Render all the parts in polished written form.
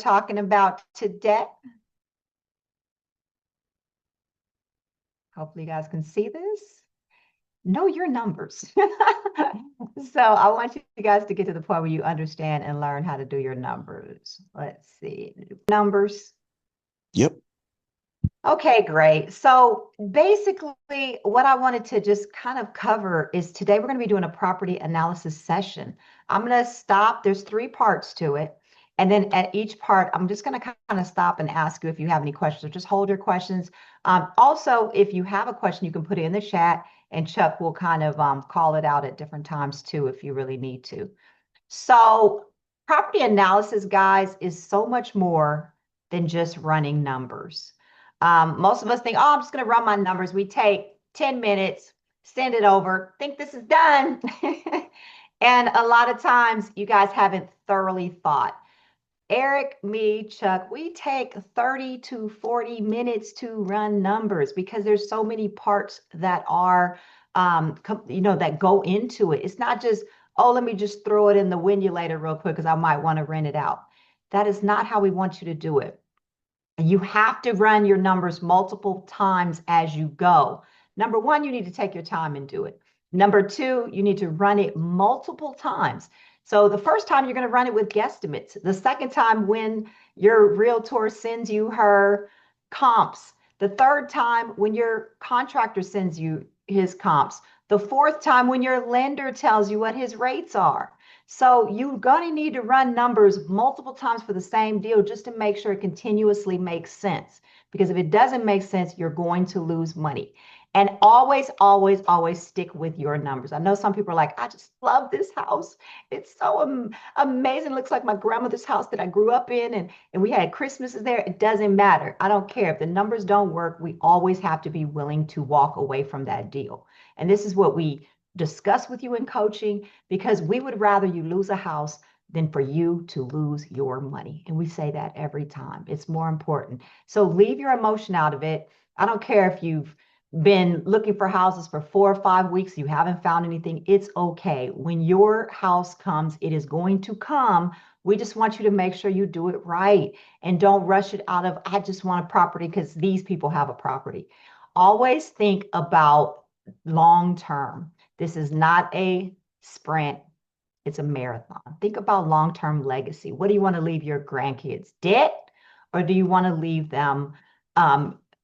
talking about today. Hopefully you guys can see this. Know your numbers. So I want you guys to get to the point where you understand and learn how to do your numbers. Let's see. Numbers. Yep. Okay, great. So basically, what I wanted to just kind of cover is today we're going to be doing a property analysis session. I'm going to stop. There's three parts to it. And then at each part, I'm just going to kind of stop and ask you if you have any questions. So just hold your questions. Also, if you have a question, you can put it in the chat, and Chuck will kind of call it out at different times too if you really need to. So property analysis, guys, is so much more than just running numbers. Most of us think, oh, I'm just going to run my numbers. We take 10 minutes, send it over, think this is done. And a lot of times you guys haven't thoroughly thought. Eric, me, Chuck, we take 30 to 40 minutes to run numbers because there's so many parts that are, that go into it. It's not just, oh, let me just throw it in the Winulator real quick because I might want to rent it out. That is not how we want you to do it. You have to run your numbers multiple times as you go. Number one, you need to take your time and do it. Number two, you need to run it multiple times. So the first time you're going to run it with guesstimates. The second time when your realtor sends you her comps. The third time when your contractor sends you his comps. The fourth time when your lender tells you what his rates are. So you're going to need to run numbers multiple times for the same deal just to make sure it continuously makes sense. Because if it doesn't make sense, you're going to lose money. And always, always, always stick with your numbers. I know some people are like, I just love this house. It's so amazing. It looks like my grandmother's house that I grew up in, and we had Christmases there. It doesn't matter. I don't care. If the numbers don't work, we always have to be willing to walk away from that deal. And this is what we discuss with you in coaching, because we would rather you lose a house than for you to lose your money. And we say that every time. It's more important. So leave your emotion out of it. I don't care if you've been looking for houses for 4 or 5 weeks, you haven't found anything. It's okay. When your house comes, it is going to come. We just want you to make sure you do it right and don't rush it out of, I just want a property because these people have a property. Always think about long term. This is not a sprint. It's a marathon. Think about long-term legacy. What do you want to leave your grandkids? Debt, or do you want to leave them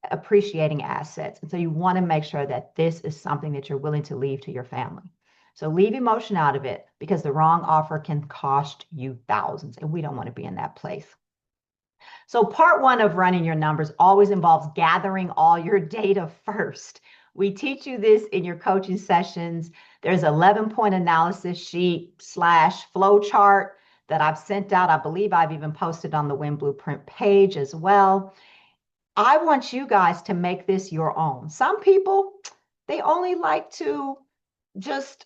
appreciating assets? And so you want to make sure that this is something that you're willing to leave to your family. So leave emotion out of it, because the wrong offer can cost you thousands, and we don't want to be in that place. So part one of running your numbers always involves gathering all your data first. We teach you this in your coaching sessions. There's 11-point analysis sheet / flow chart that I've sent out. I believe I've even posted on the Win Blueprint page as well. I want you guys to make this your own. Some people, they only like to just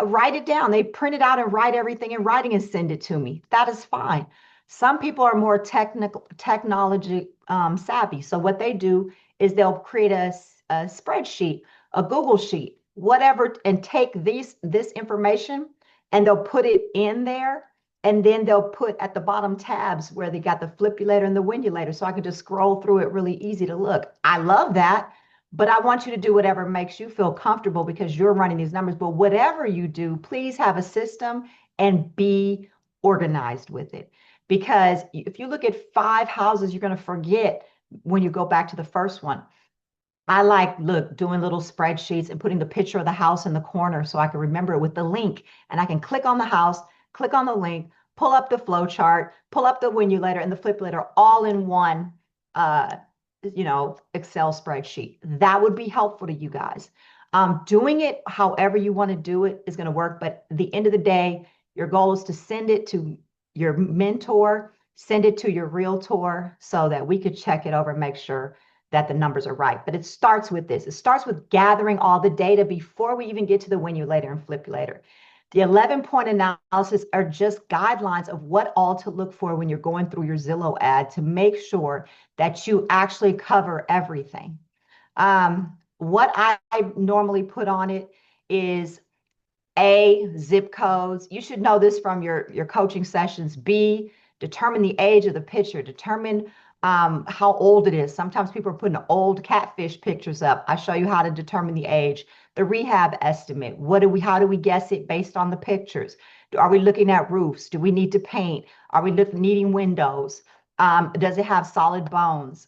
write it down. They print it out and write everything in writing and send it to me. That is fine. Some people are more technology savvy. So what they do is they'll create a spreadsheet, a Google sheet, whatever, and take this information and they'll put it in there. And then they'll put at the bottom tabs where they got the Flipulator and the Winulator, so I can just scroll through it really easy to look. I love that, but I want you to do whatever makes you feel comfortable because you're running these numbers. But whatever you do, please have a system and be organized with it. Because if you look at 5 houses, you're going to forget when you go back to the first one. I like, doing little spreadsheets and putting the picture of the house in the corner so I can remember it with the link. And I can click on the house, click on the link, pull up the flow chart, pull up the Winulator and the Flipulator all in one, Excel spreadsheet. That would be helpful to you guys. Doing it however you want to do it is going to work. But at the end of the day, your goal is to send it to your mentor, send it to your realtor so that we could check it over and make sure that the numbers are right. But it starts with this. It starts with gathering all the data before we even get to the Winulator and Flipulator. The 11-point analysis are just guidelines of what all to look for when you're going through your Zillow ad to make sure that you actually cover everything. What I normally put on it is A, zip codes. You should know this from your coaching sessions. B, determine the age of the picture, determine how old it is. Sometimes people are putting old catfish pictures up. I show you how to determine the age. The rehab estimate. How do we guess it based on the pictures? Are we looking at roofs? Do we need to paint? Are we needing windows? Does it have solid bones?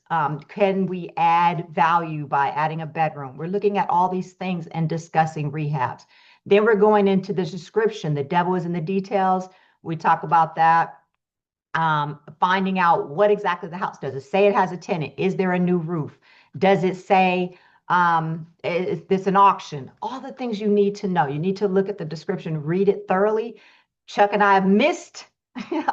Can we add value by adding a bedroom? We're looking at all these things and discussing rehabs. Then we're going into the description. The devil is in the details. We talk about that. Finding out what exactly the house does. It say it has a tenant? Is there a new roof? Does it say is this an auction? All the things you need to know. You need to look at the description, read it thoroughly. Chuck and I have missed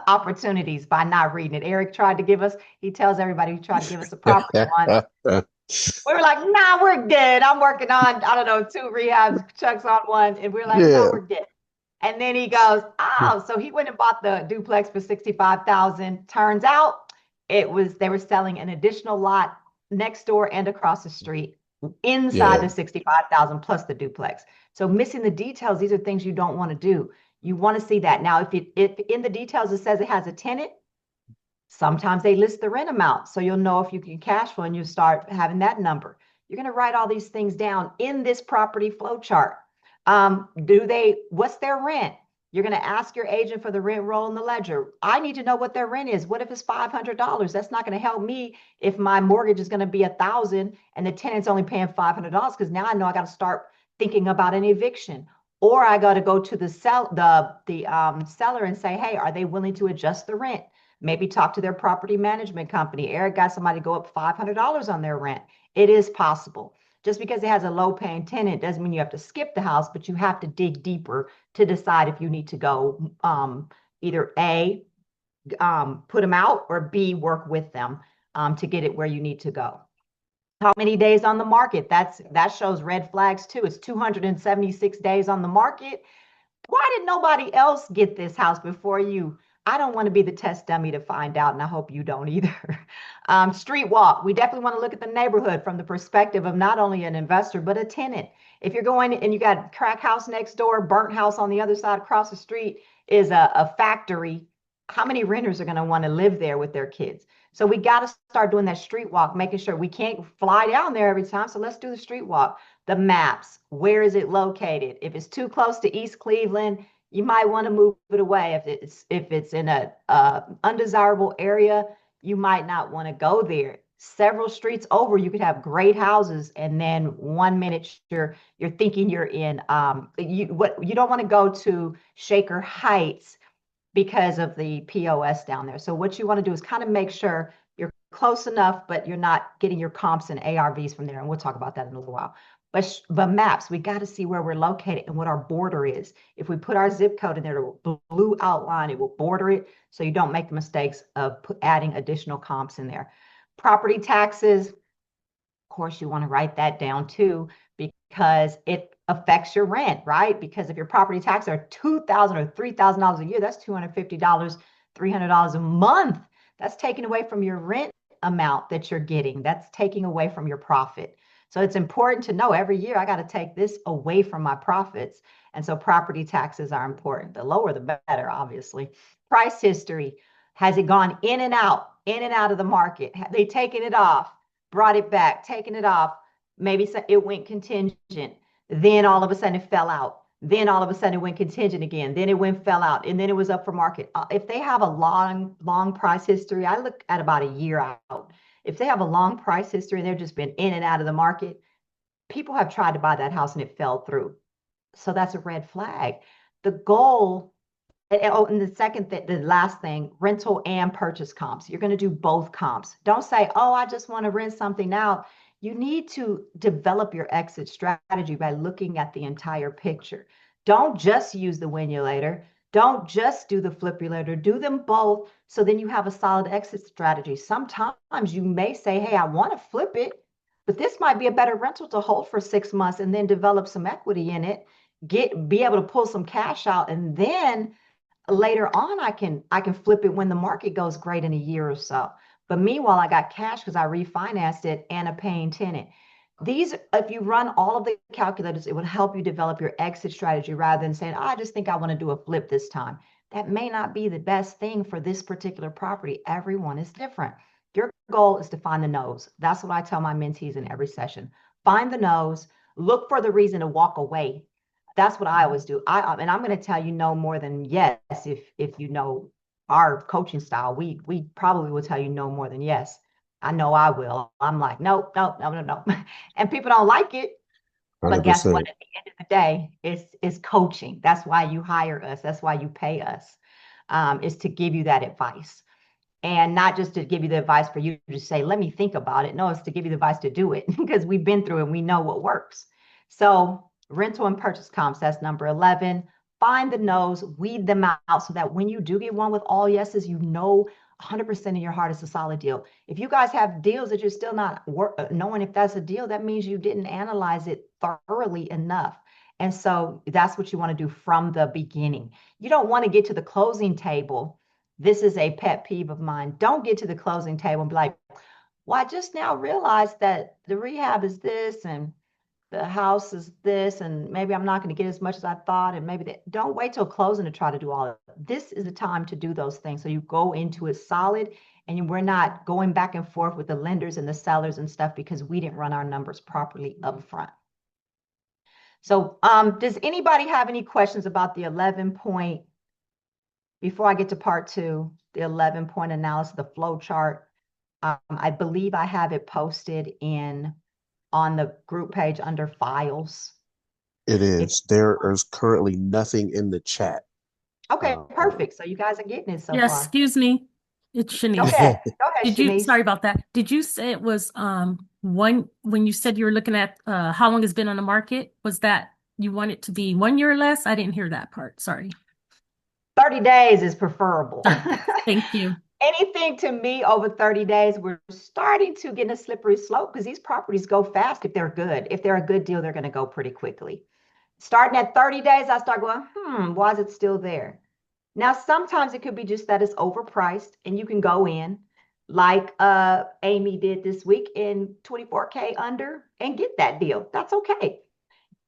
opportunities by not reading it. Eric tried to give us, he tells everybody he tried to give us a property one. We were like, nah, we're good. I'm working on, I don't know, 2 rehabs, Chuck's on one. And we're like, no, we're good. And then he goes, oh, so he went and bought the duplex for 65,000. Turns out they were selling an additional lot next door and across the street inside the 65,000 plus the duplex. So missing the details, these are things you don't want to do. You want to see that. Now, if in the details it says it has a tenant, sometimes they list the rent amount. So you'll know if you can cash flow and you start having that number. You're going to write all these things down in this property flow chart. What's their rent? You're going to ask your agent for the rent roll in the ledger. I need to know what their rent is. What if it's $500? That's not going to help me if my mortgage is going to be $1,000 and the tenant's only paying $500, because now I know I got to start thinking about an eviction. Or I got to go to the seller and say, hey, are they willing to adjust the rent? Maybe talk to their property management company. Eric got somebody to go up $500 on their rent. It is possible. Just because it has a low paying tenant doesn't mean you have to skip the house, but you have to dig deeper to decide if you need to go either A, put them out, or B, work with them to get it where you need to go. How many days on the market? That shows red flags too. It's 276 days on the market. Why did nobody else get this house before you? I don't want to be the test dummy to find out, and I hope you don't either. Street walk. We definitely want to look at the neighborhood from the perspective of not only an investor, but a tenant. If you're going and you got crack house next door, burnt house on the other side across the street is a factory, how many renters are going to want to live there with their kids? So we got to start doing that street walk, making sure we can't fly down there every time. So let's do the street walk. The maps. Where is it located? If it's too close to East Cleveland, you might want to move it away. If it's in a undesirable area, you might not want to go there. Several streets over, you could have great houses, and then 1 minute you're thinking you're in you don't want to go to Shaker Heights because of the POS down there. So what you want to do is kind of make sure you're close enough, but you're not getting your comps and ARVs from there. And we'll talk about that in a little while. But maps, we got to see where we're located and what our border is. If we put our zip code in there, the blue outline, it will border it so you don't make the mistakes of adding additional comps in there. Property taxes, of course, you want to write that down too, because it affects your rent, right? Because if your property taxes are $2,000 or $3,000 a year, that's $250, $300 a month. That's taken away from your rent amount that you're getting. That's taking away from your profit. So it's important to know every year I got to take this away from my profits. And so property taxes are important. The lower, the better, obviously. Price history. Has it gone in and out of the market? Have they taken it off, brought it back, taken it off? Maybe it went contingent. Then all of a sudden it fell out. Then all of a sudden it went contingent again. Then it fell out. And then it was up for market. If they have a long price history, I look at about a year out. If they have a long price history and they've just been in and out of the market, people have tried to buy that house and it fell through. So that's a red flag. The goal, and the last thing, rental and purchase comps. You're going to do both comps. Don't say, oh, I just want to rent something out. You need to develop your exit strategy by looking at the entire picture. Don't just use the Winulator. Don't just do the Flipulator. Do them both so then you have a solid exit strategy. Sometimes you may say, hey, I want to flip it, but this might be a better rental to hold for 6 months and then develop some equity in it, be able to pull some cash out, and then later on I can flip it when the market goes great in a year or so. But meanwhile, I got cash because I refinanced it and a paying tenant. If you run all of the calculators, it will help you develop your exit strategy rather than saying, oh, I just think I want to do a flip this time. that may not be the best thing for this particular property. Everyone is different. Your goal is to find the no's. That's what I tell my mentees in every session. Find the no's, look for the reason to walk away. That's what I always do. And I'm going to tell you no more than yes. If you know our coaching style, we probably will tell you no more than yes. I know I will. I'm like, no, no, no, no, no. And people don't like it. But guess what? 100%. At the end of the day, it's coaching. That's why you hire us. That's why you pay us, is to give you that advice. And not just to give you the advice for you to say, let me think about it. No, it's to give you the advice to do it because we've been through it and we know what works. So rental and purchase comps, that's number 11. Find the no's, weed them out so that when you do get one with all yeses, you know 100% in your heart it's a solid deal. If you guys have deals that you're still not knowing if that's a deal, that means you didn't analyze it thoroughly enough. And so that's what you want to do from the beginning. You don't want to get to the closing table. This is a pet peeve of mine. Don't get to the closing table and be like, well, I just now realized that the rehab is this and the house is this, and maybe I'm not going to get as much as I thought. And maybe don't wait till closing to try to do all of it. This is the time to do those things. So you go into it solid and we're not going back and forth with the lenders and the sellers and stuff because we didn't run our numbers properly up front. So does anybody have any questions about the 11 point, before I get to part two, the 11-point analysis, the flow chart? I believe I have it posted on the group page under files. It If is. There is currently nothing in the chat. Okay, Uh, perfect. So you guys are getting it so Yes, far. excuse me. It's Go Shanice. ahead. Go ahead, Sorry Shanice. about that. Did you say it was one when you said you were looking at how long it's been on the market? Was that you want it to be 1 year or less? I didn't hear that part. Sorry. 30 days is preferable. 30 days. Thank you. Anything to me over 30 days, we're starting to get in a slippery slope because these properties go fast if they're good. If they're a good deal, they're going to go pretty quickly. Starting at 30 days, I start going, why is it still there? Now, sometimes it could be just that it's overpriced and you can go in like Amy did this week in 24K under and get that deal. That's okay.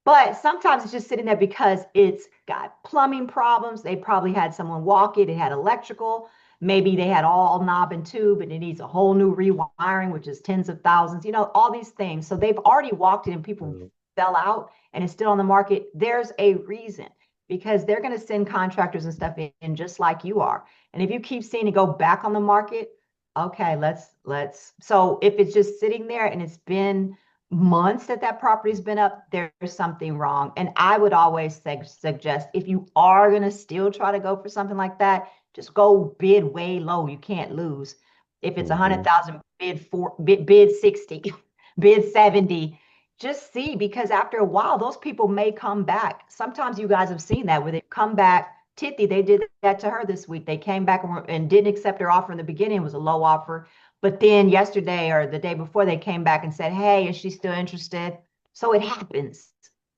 But sometimes it's just sitting there because it's got plumbing problems. They probably had someone walk it. It had electrical. Maybe they had all knob and tube and it needs a whole new rewiring, which is tens of thousands, all these things. So they've already walked it and people fell out and it's still on the market. There's a reason because they're going to send contractors and stuff in just like you are. And if you keep seeing it go back on the market, okay, let's. So if it's just sitting there and it's been months that property's been up, there's something wrong. And I would always suggest if you are going to still try to go for something like that, just go bid way low. You can't lose. If it's 100,000, bid 60, bid 70. Just see, because after a while, those people may come back. Sometimes you guys have seen that where they come back. Titty, they did that to her this week. They came back and didn't accept her offer in the beginning. It was a low offer. But then yesterday or the day before, they came back and said, hey, is she still interested? So it happens.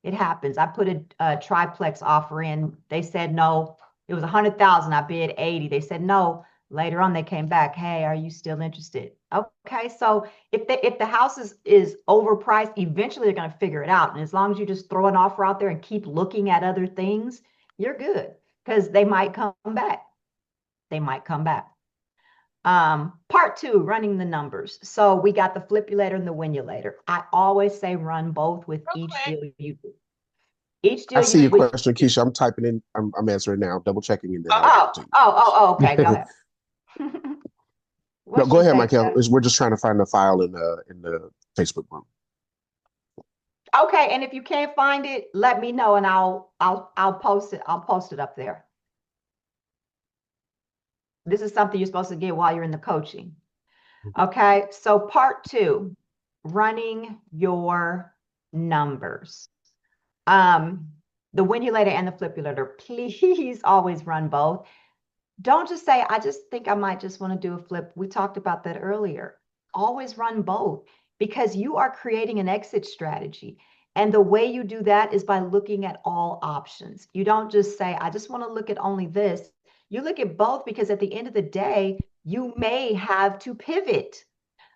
It happens. I put a triplex offer in. They said no. It was 100,000. I bid 80. They said no. Later on, they came back. Hey, are you still interested? Okay. So if the house is overpriced, eventually they're going to figure it out. And as long as you just throw an offer out there and keep looking at other things, you're good because they might come back. They might come back. Part two, running the numbers. So we got the Flipulator and the Winulator. I always say run both with each deal you do. Each I deal see you your with. question, Keisha. I'm typing in. I'm answering now. Double checking, and then I'll get Oh, it to you. okay, go ahead. No, What go she ahead, say, Myckelle. Steph? We're just trying to find the file in the Facebook group. Okay, and if you can't find it, let me know and I'll post it. I'll post it up there. This is something you're supposed to get while you're in the coaching. Okay, so part two, running your numbers. The Winulator and the Flipulator, please always run both. Don't just say, I just think I might just want to do a flip. We talked about that earlier. Always run both because you are creating an exit strategy. And the way you do that is by looking at all options. You don't just say, I just want to look at only this. You look at both because at the end of the day, you may have to pivot.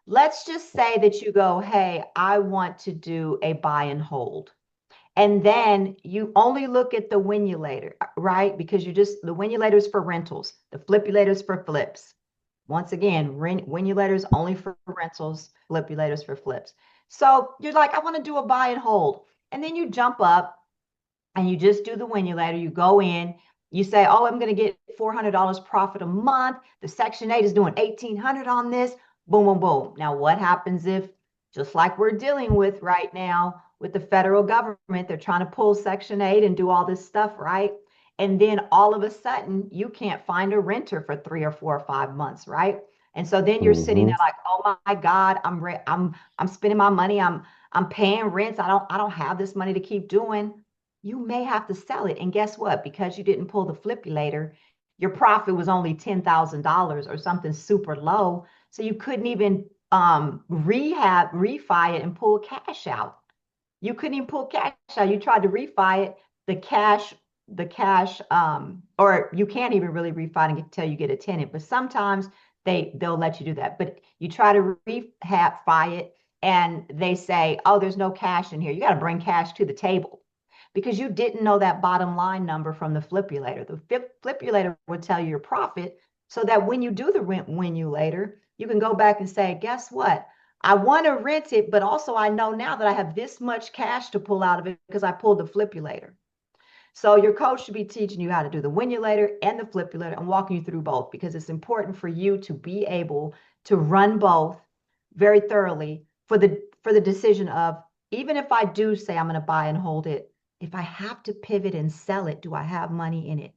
Let's just say that you go, hey, I want to do a buy and hold. And then you only look at the Winulator, right? Because the Winulator is for rentals, the Flipulator is for flips. Once again, Winulator is only for rentals, Flipulators for flips. So you're like, I want to do a buy and hold. And then you jump up and you just do the Winulator. You go in, you say, oh, I'm going to get $400 profit a month. The Section 8 is doing $1,800 on this. Boom, boom, boom. Now, what happens if, just like we're dealing with right now with the federal government, they're trying to pull Section 8 and do all this stuff, right? And then all of a sudden, you can't find a renter for 3 or 4 or 5 months, right? And so then you're sitting there like, oh my God, I'm spending my money. I'm paying rents. I don't have this money to keep doing. You may have to sell it. And guess what? Because you didn't pull the Flipulator, your profit was only $10,000 or something super low. So you couldn't even refi it and pull cash out. You couldn't even pull cash out. You tried to refi it, or you can't even really refi it until you get a tenant. But sometimes they'll let you do that. But you try to refi it and they say, oh, there's no cash in here. You got to bring cash to the table because you didn't know that bottom line number from the Flipulator. The Flipulator would tell you your profit so that when you do the Winulator, you can go back and say, guess what? I want to rent it, but also I know now that I have this much cash to pull out of it because I pulled the Flipulator. So your coach should be teaching you how to do the Winulator and the Flipulator and walking you through both because it's important for you to be able to run both very thoroughly for the decision of, even if I do say I'm going to buy and hold it, if I have to pivot and sell it, do I have money in it?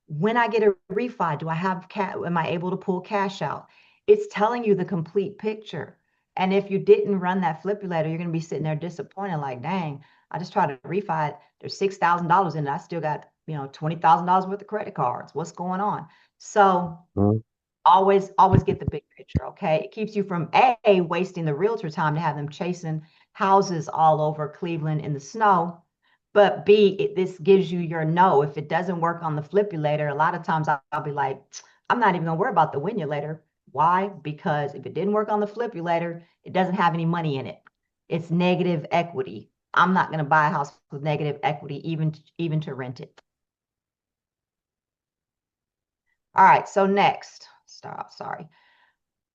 When I get a refi, am I able to pull cash out? It's telling you the complete picture. And if you didn't run that Flipulator, you're going to be sitting there disappointed, like, dang, I just tried to refi it. There's $6,000 in it. I still got, $20,000 worth of credit cards. What's going on? So always get the big picture, okay? It keeps you from A, wasting the realtor time to have them chasing houses all over Cleveland in the snow. But B, this gives you your no. If it doesn't work on the Flipulator, a lot of times I'll be like, I'm not even gonna worry about the Winulator. Why? Because if it didn't work on the Flipulator, it doesn't have any money in it. It's negative equity. I'm not gonna buy a house with negative equity, even to rent it. All right, so next, sorry.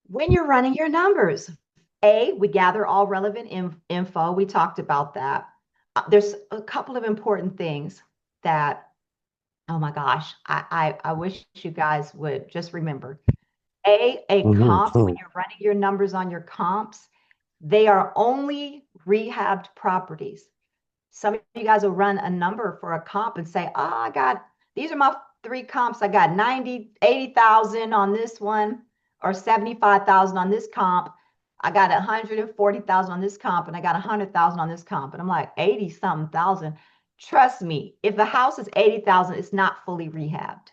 When you're running your numbers, A, we gather all relevant info. We talked about that. There's a couple of important things that, oh my gosh, I wish you guys would just remember. Comps, when you're running your numbers on your comps, they are only rehabbed properties. Some of you guys will run a number for a comp and say, oh, these are my 3 comps. I got 80,000 on this one or 75,000 on this comp. I got 140,000 on this comp and I got 100,000 on this comp. And I'm like, 80 something thousand. Trust me, if the house is 80,000, it's not fully rehabbed.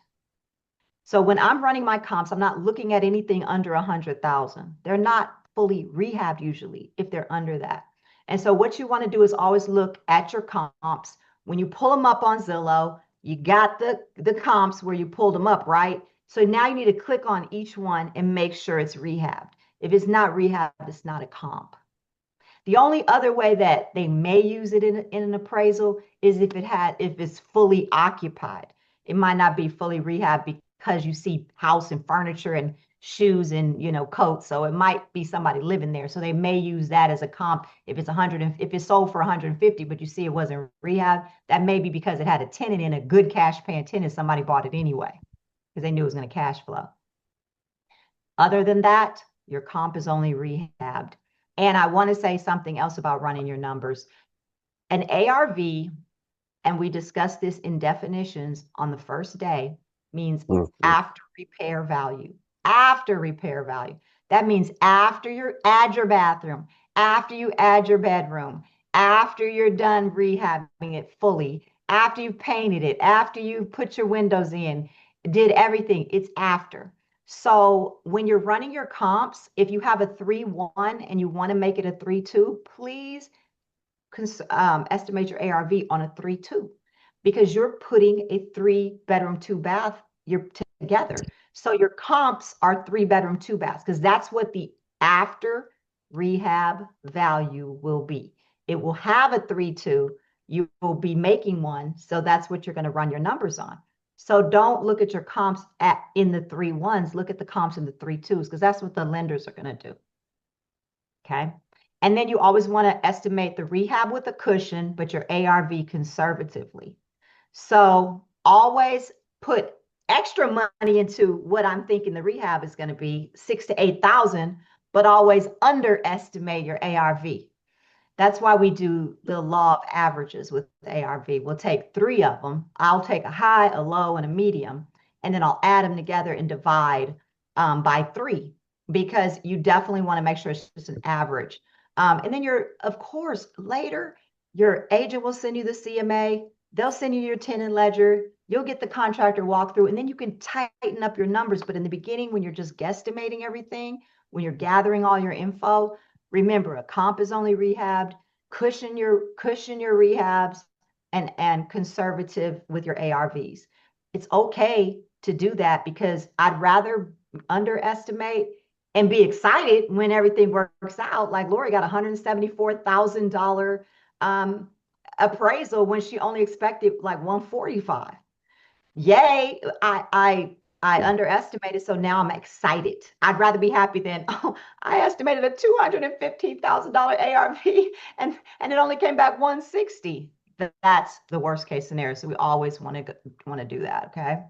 So when I'm running my comps, I'm not looking at anything under 100,000. They're not fully rehabbed usually if they're under that. And so what you want to do is always look at your comps. When you pull them up on Zillow, you got the comps where you pulled them up, right? So now you need to click on each one and make sure it's rehabbed. If it's not rehabbed, it's not a comp. The only other way that they may use it in an appraisal is if it's fully occupied. It might not be fully rehabbed because you see house and furniture and shoes and coats. So it might be somebody living there. So they may use that as a comp. If it's sold for 150, but you see it wasn't rehab, that may be because it had a tenant in, a good cash paying tenant. Somebody bought it anyway because they knew it was going to cash flow. Other than that, your comp is only rehabbed. And I want to say something else about running your numbers. An ARV, and we discussed this in definitions on the first day, means after repair value. After repair value. That means after you add your bathroom, after you add your bedroom, after you're done rehabbing it fully, after you've painted it, after you've put your windows in, did everything, it's after. So when you're running your comps, if you have a 3-1 and you want to make it a 3-2, please estimate your ARV on a 3-2 because you're putting a 3-bedroom, 2-bath together. So your comps are 3-bedroom, 2-baths because that's what the after rehab value will be. It will have a 3-2, you will be making one. So that's what you're going to run your numbers on. So don't look at your comps in the 3 1s. Look at the comps in the 3 2s, because that's what the lenders are going to do. Okay. And then you always want to estimate the rehab with a cushion, but your ARV conservatively. So always put extra money into what I'm thinking the rehab is going to be, 6,000 to 8,000, but always underestimate your ARV. That's why we do the law of averages with ARV. We'll take 3 of them. I'll take a high, a low, and a medium, and then I'll add them together and divide by 3, because you definitely want to make sure it's just an average. And then of course, later, your agent will send you the CMA. They'll send you your tenant ledger. You'll get the contractor walkthrough, and then you can tighten up your numbers. But in the beginning, when you're just guesstimating everything, when you're gathering all your info, remember, a comp is only rehabbed, cushion your rehabs, and conservative with your ARVs. It's okay to do that, because I'd rather underestimate and be excited when everything works out. Like Lori got $174,000 appraisal when she only expected like 145. Yay, I underestimated, so now I'm excited. I'd rather be happy than, oh, I estimated a $215,000 ARV and it only came back 160. That's the worst case scenario. So we always want to do that. Okay.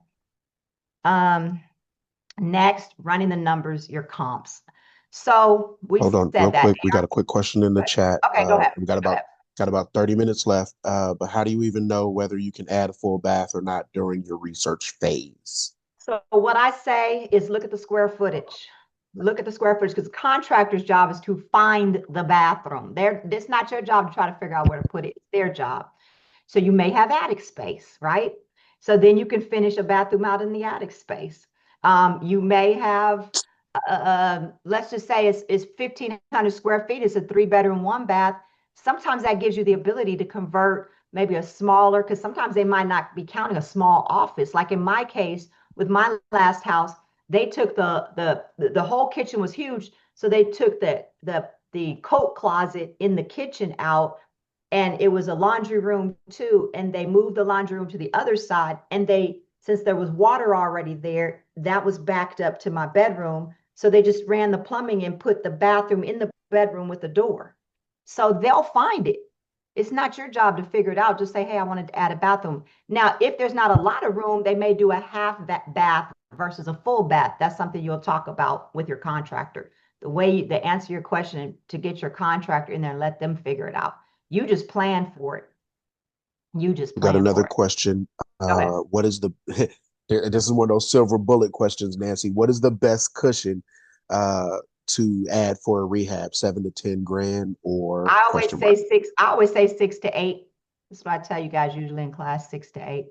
Next, running the numbers, your comps. So we Hold on, said real that. quick. We got a quick question in the chat. Okay, go ahead. We got about 30 minutes left. But how do you even know whether you can add a full bath or not during your research phase? So what I say is look at the square footage. Look at the square footage, because the contractor's job is to find the bathroom. It's not your job to try to figure out where to put it. It's their job. So you may have attic space, right? So then you can finish a bathroom out in the attic space. You may have, let's just say it's 1,500 square feet. It's a 3-bedroom, 1-bath. Sometimes that gives you the ability to convert maybe a smaller, because sometimes they might not be counting a small office. Like in my case, with my last house, they took the whole kitchen was huge. So they took the coat closet in the kitchen out, and it was a laundry room too. And they moved the laundry room to the other side. And since there was water already there, that was backed up to my bedroom. So they just ran the plumbing and put the bathroom in the bedroom with the door. So they'll find it. It's not your job to figure it out. Just say, hey, I wanted to add a bathroom. Now, if there's not a lot of room, they may do a half bath versus a full bath. That's something you'll talk about with your contractor. The way they answer your question to get your contractor in there and let them figure it out. You just plan for it. You just plan. Got another for it. question. Go ahead. What is the this is one of those silver bullet questions, Nancy. What is the best cushion to add for a rehab? 7 to 10 grand, or I always say 6. I always say 6 to 8. That's what I tell you guys usually in class, 6 to 8.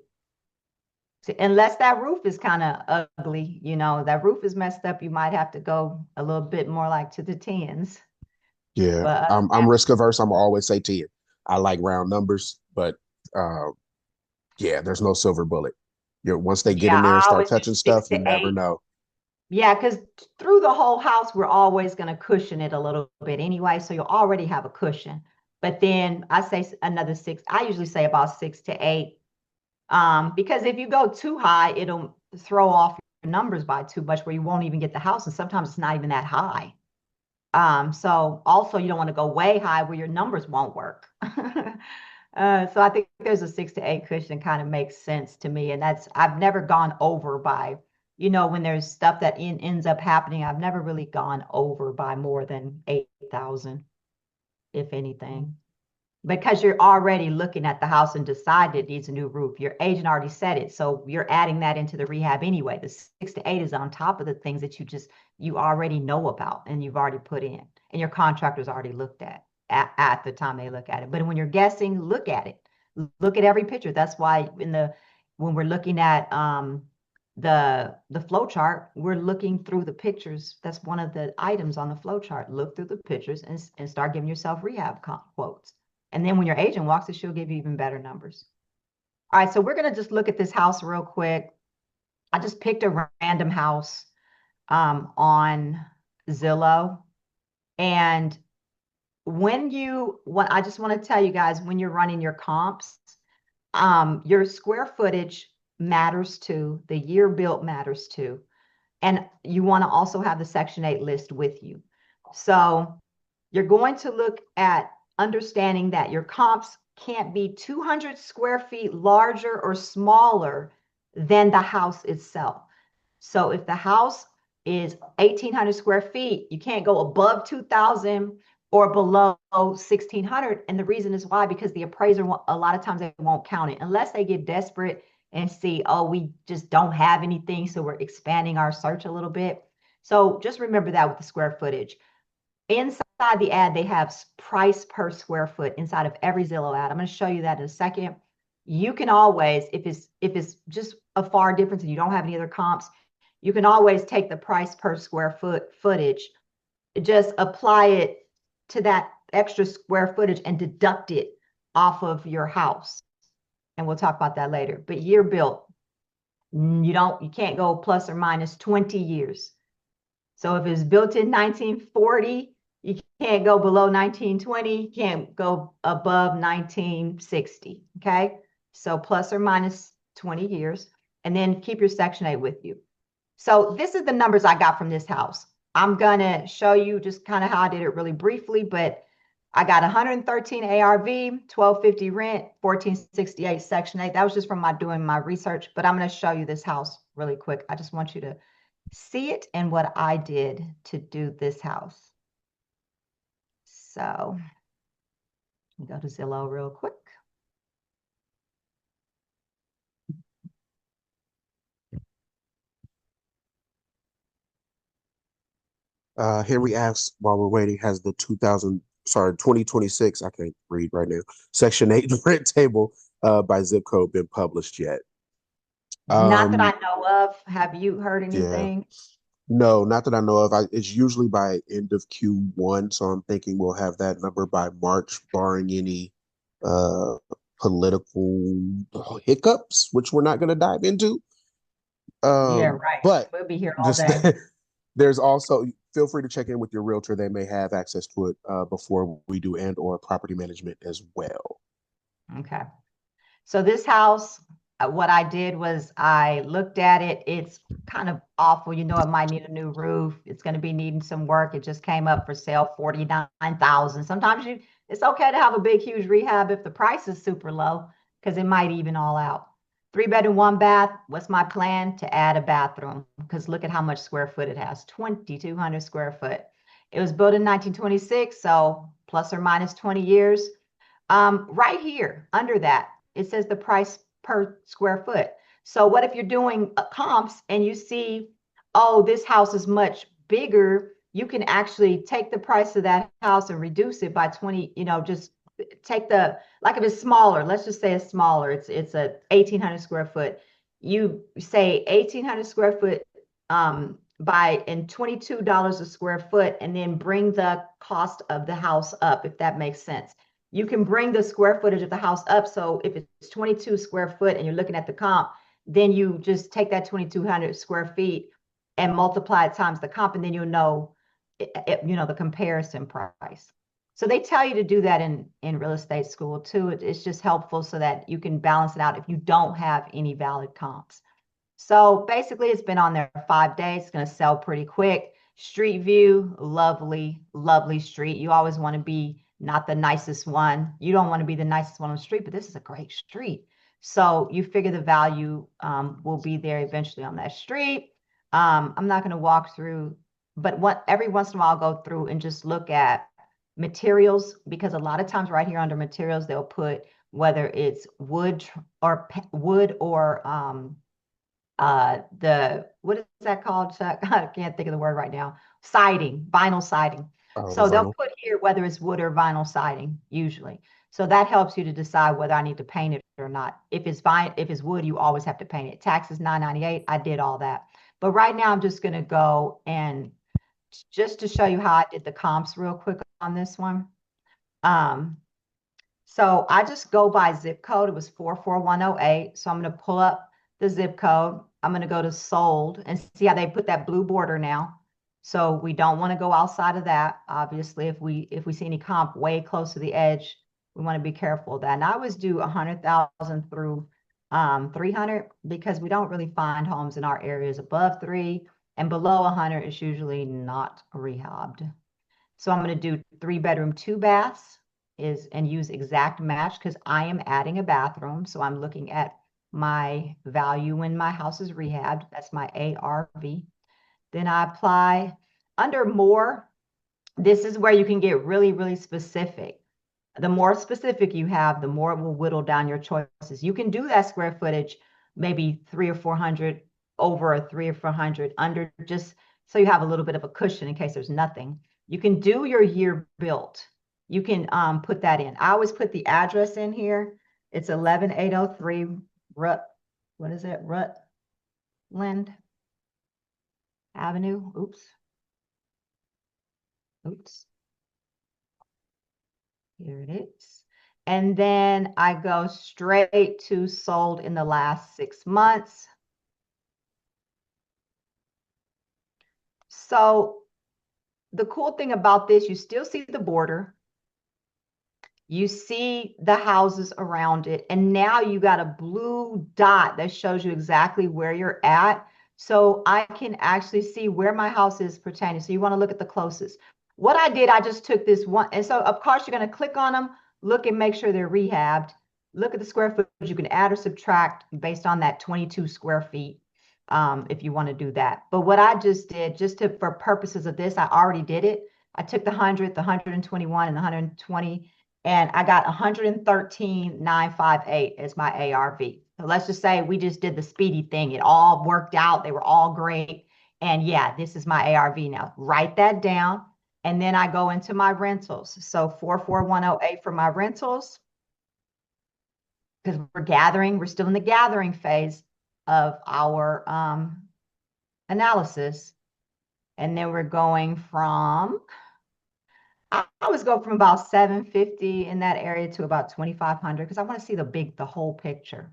So unless that roof is kind of ugly, that roof is messed up, you might have to go a little bit more like to the 10s. Yeah, But I'm risk averse. I'm always say 10. I like round numbers, but yeah, there's no silver bullet. Once they get in there and I start always do touching 6 stuff, you to never 8. know. Yeah, because through the whole house, we're always going to cushion it a little bit anyway. So you'll already have a cushion. But then I say another 6. I usually say about 6 to 8. Because if you go too high, it'll throw off your numbers by too much, where you won't even get the house. And sometimes it's not even that high. So also you don't want to go way high where your numbers won't work. So I think there's a 6 to 8 cushion kind of makes sense to me. And I've never gone over by, when there's stuff that ends up happening, I've never really gone over by more than 8,000, if anything. Because you're already looking at the house and decided it needs a new roof. Your agent already said it. So you're adding that into the rehab anyway. The 6 to 8 is on top of the things that you already know about and you've already put in. And your contractor's already looked at the time they look at it. But when you're guessing, look at it. Look at every picture. That's why when we're looking at the flow chart, we're looking through the pictures. That's one of the items on the flow chart. Look through the pictures and start giving yourself rehab quotes. And then when your agent walks it, she'll give you even better numbers. All right, so we're going to just look at this house real quick. I just picked a random house on Zillow. And I just want to tell you guys, when you're running your comps, your square footage matters too. The year built matters too. And you want to also have the Section 8 list with you. So you're going to look at understanding that your comps can't be 200 square feet larger or smaller than the house itself. So if the house is 1,800 square feet, you can't go above 2,000 or below 1,600. And the reason is why, because the appraiser, a lot of times they won't count it unless they get desperate and see, oh, we just don't have anything, so we're expanding our search a little bit. So just remember that with the square footage. Inside the ad, they have price per square foot inside of every Zillow ad. I'm going to show you that in a second. You can always, if it's just a far difference and you don't have any other comps, you can always take the price per square footage, just apply it to that extra square footage and deduct it off of your house. And we'll talk about that later. But year built, you can't go plus or minus 20 years. So if it's built in 1940, you can't go below 1920, you can't go above 1960, okay? So plus or minus 20 years, and then keep your Section 8 with you. So this is the numbers I got from this house. I'm gonna show you just kind of how I did it really briefly, but I got 113 ARV, 1250 rent, 1468 Section 8. That was just from doing my research, but I'm gonna show you this house really quick. I just want you to see it and what I did to do this house. So go to Zillow real quick. Henry asks while we're waiting, has the 2026, I can't read right now, Section 8 rent table by zip code been published yet? Not that I know of. Have you heard Yeah. anything? No, not that I know of. It's usually by end of Q1, so I'm thinking we'll have that number by March, barring any political hiccups, which we're not going to dive into. Yeah, right. But We'll be here all just day. there's also, feel free to check in with your realtor. They may have access to it before we do, and or property management as well. Okay. So this house, what I did was I looked at it. It's kind of awful. You know, it might need a new roof. It's going to be needing some work. It just came up for sale, 49,000. Sometimes it's okay to have a big, huge rehab if the price is super low, because it might even all out. 3-bedroom, 1 bath. What's my plan? To add a bathroom, because look at how much square foot it has, 2,200 square foot. It was built in 1926, so plus or minus 20 years. Right here under that, it says the price per square foot. So what if you're doing comps and you see, oh, this house is much bigger, you can actually take the price of that house and reduce it by 20, just take like if it's smaller, let's just say it's smaller, it's a 1,800 square foot. You say 1,800 square foot by and $22 a square foot, and then bring the cost of the house up, if that makes sense. You can bring the square footage of the house up. So if it's 22 square foot and you're looking at the comp, then you just take that 2,200 square feet and multiply it times the comp, and then you'll know, the comparison price. So they tell you to do that in real estate school too. It's just helpful so that you can balance it out if you don't have any valid comps. So basically, it's been on there 5 days. It's going to sell pretty quick. Street view, lovely, lovely street. You always want to be not the nicest one. You don't want to be the nicest one on the street, but this is a great street. So you figure the value will be there eventually on that street. I'm not going to walk through, but every once in a while I'll go through and just look at materials, because a lot of times right here under materials, they'll put whether it's wood or what is that called, Chuck? I can't think of the word right now. Siding, vinyl siding. So they'll put here whether it's wood or vinyl siding usually. So that helps you to decide whether I need to paint it or not. If it's wood, you always have to paint it. Tax is $9.98. I did all that. But right now I'm just going to go and just to show you how I did the comps real quick on this one. So I just go by zip code. It was 44108. So I'm going to pull up the zip code. I'm going to go to sold and see how they put that blue border now. So we don't want to go outside of that. Obviously, if we see any comp way close to the edge, we want to be careful of that. And I always do 100,000 through 300 because we don't really find homes in our areas above 3 and below 100 is usually not rehabbed. So I'm going to do 3-bedroom, 2 baths and use exact match because I am adding a bathroom. So I'm looking at my value when my house is rehabbed. That's my ARV. Then I apply under more. This is where you can get really, really specific. The more specific you have, the more it will whittle down your choices. You can do that square footage, maybe 300 or 400 over a 300 or 400 under, just so you have a little bit of a cushion in case there's nothing. You can do your year built. You can put that in. I always put the address in here. It's 11803 what is it? Rutland Avenue. Oops. Here it is. And then I go straight to sold in the last 6 months. So the cool thing about this, you still see the border. You see the houses around it. And now you got a blue dot that shows you exactly where you're at. So I can actually see where my house is pertaining. So you want to look at the closest. What I did, I just took this one. And so, of course, you're going to click on them, look and make sure they're rehabbed. Look at the square footage. You can add or subtract based on that 22 square feet if you want to do that. But what I just did, for purposes of this, I already did it. I took the 100, the 121, and the 120, and I got 113,958 as my ARV. So let's just say we just did the speedy thing. It all worked out. They were all great. And yeah, this is my ARV now. Write that down. And then I go into my rentals. So 44108 for my rentals. Because we're still in the gathering phase of our analysis. And then we're going from, I always go from about 750 in that area to about 2,500 because I want to see the whole picture.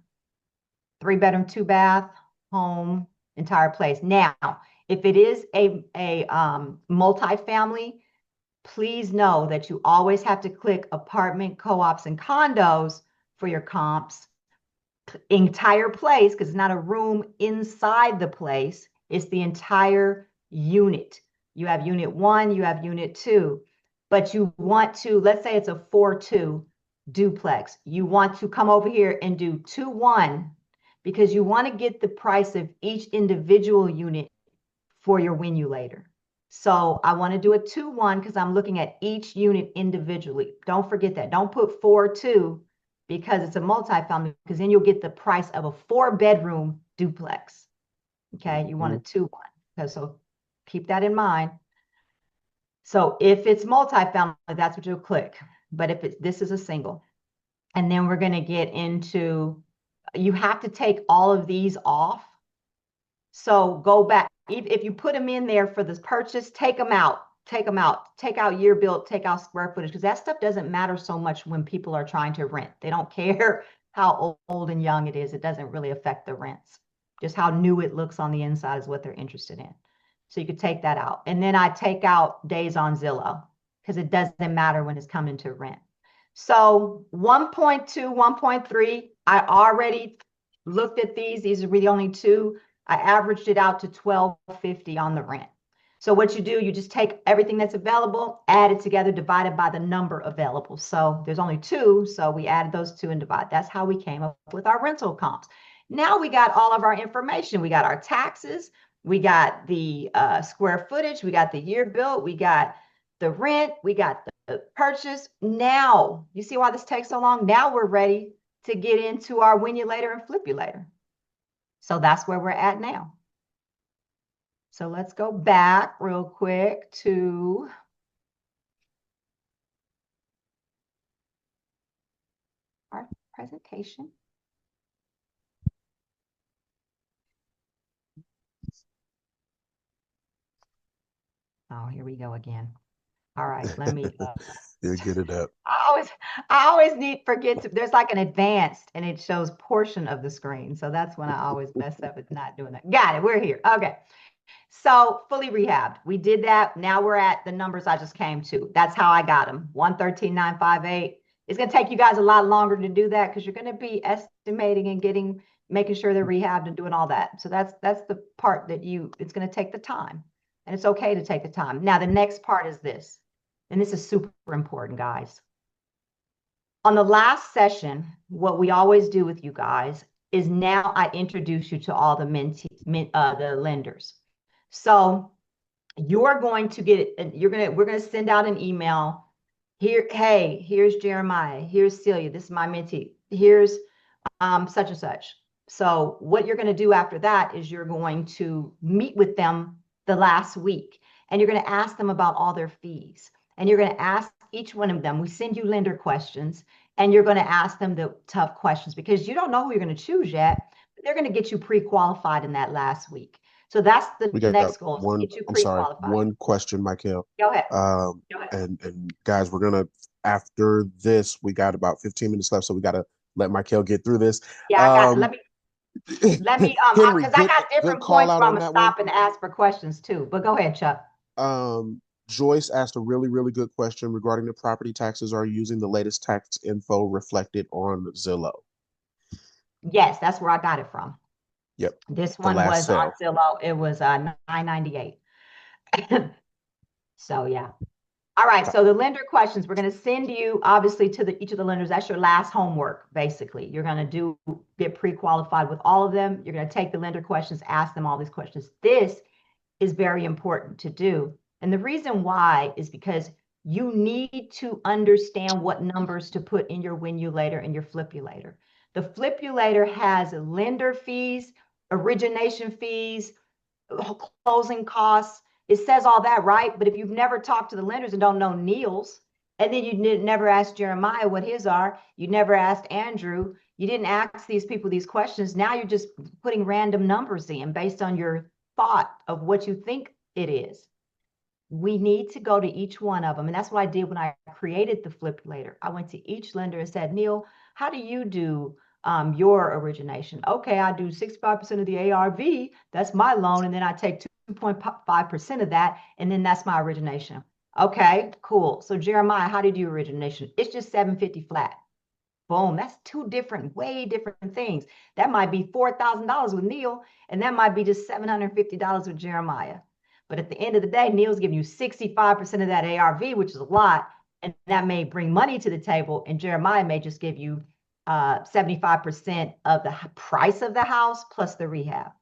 3-bedroom, 2-bath home, entire place. Now, if it is a multifamily, please know that you always have to click apartment, co-ops, and condos for your comps. Entire place, because it's not a room inside the place, it's the entire unit. You have unit 1, you have unit 2, but you want to, let's say it's a 4-2 duplex. You want to come over here and do 2-1 because you want to get the price of each individual unit for your Winulator. So I want to do a 2-1 because I'm looking at each unit individually. Don't forget that. Don't put 4-2 because it's a multifamily, because then you'll get the price of a 4-bedroom duplex. Okay, you want a 2-1. So keep that in mind. So if it's multifamily, that's what you'll click. But if this is a single. And then we're going to get into, you have to take all of these off. So go back. If you put them in there for this purchase, take them out. Take them out. Take out year built, take out square footage, because that stuff doesn't matter so much when people are trying to rent. They don't care how old and young it is. It doesn't really affect the rents. Just how new it looks on the inside is what they're interested in. So you could take that out. And then I take out days on Zillow because it doesn't matter when it's coming to rent. So 1.2, 1.3, I already looked at these. These are really only two. I averaged it out to $1,250 on the rent. So what you do, you just take everything that's available, add it together, divide it by the number available. So there's only 2, so we added those 2 and divide. That's how we came up with our rental comps. Now we got all of our information. We got our taxes, we got the square footage, we got the year built, we got the rent, we got the purchase. Now, you see why this takes so long? Now we're ready to get into our Winulator and Flipulator. So that's where we're at now. So let's go back real quick to our presentation. Oh, here we go again. All right, let me You'll get it up. I always forget to, there's like an advanced and it shows portion of the screen. So that's when I always mess up with not doing that. Got it. We're here. Okay. So fully rehabbed. We did that. Now we're at the numbers I just came to. That's how I got them. 113,958. It's going to take you guys a lot longer to do that because you're going to be estimating and making sure they're rehabbed and doing all that. So that's the part that it's going to take the time. And it's okay to take the time. Now the next part is this. And this is super important, guys. On the last session, what we always do with you guys is now I introduce you to all the the lenders. So you're going to we're going to send out an email here. Hey, here's Jeremiah. Here's Celia. This is my mentee. Here's such and such. So what you're going to do after that is you're going to meet with them the last week and you're going to ask them about all their fees. And you're going to ask each one of them, we send you lender questions and you're going to ask them the tough questions because you don't know who you're going to choose yet, but they're going to get you pre-qualified in that last week. So that's the next goal. Get you pre-qualified. One question, Myckelle. Go ahead. Go ahead. And guys, we're gonna after this, we got about 15 minutes left, so we gotta let Myckelle get through this. Yeah, I got it. Let me Henry, because I got different points where I'm gonna stop and ask for questions too. But go ahead, Chuck. Joyce asked a really, really good question regarding the property taxes. Are you using the latest tax info reflected on Zillow? Yes, that's where I got it from. Yep. This one was on Zillow. It was $998. So yeah. All right. So the lender questions, we're going to send you obviously to each of the lenders. That's your last homework, basically. You're going to get pre-qualified with all of them. You're going to take the lender questions, ask them all these questions. This is very important to do. And the reason why is because you need to understand what numbers to put in your Winulator and your Flipulator. The Flipulator has lender fees, origination fees, closing costs. It says all that, right? But if you've never talked to the lenders and don't know Neil's, and then you never asked Jeremiah what his are, you never asked Andrew, you didn't ask these people these questions. Now you're just putting random numbers in based on your thought of what you think it is. We need to go to each one of them. And that's what I did when I created the Flipulator. I went to each lender and said, Neil, how do you do your origination? Okay, I do 65% of the ARV. That's my loan. And then I take 2.5% of that. And then that's my origination. Okay, cool. So Jeremiah, how did you origination? It's just 750 flat. Boom. That's two way different things. That might be $4,000 with Neil, and that might be just $750 with Jeremiah. But at the end of the day, Neil's giving you 65% of that ARV, which is a lot, and that may bring money to the table. And Jeremiah may just give you 75% of the price of the house plus the rehab.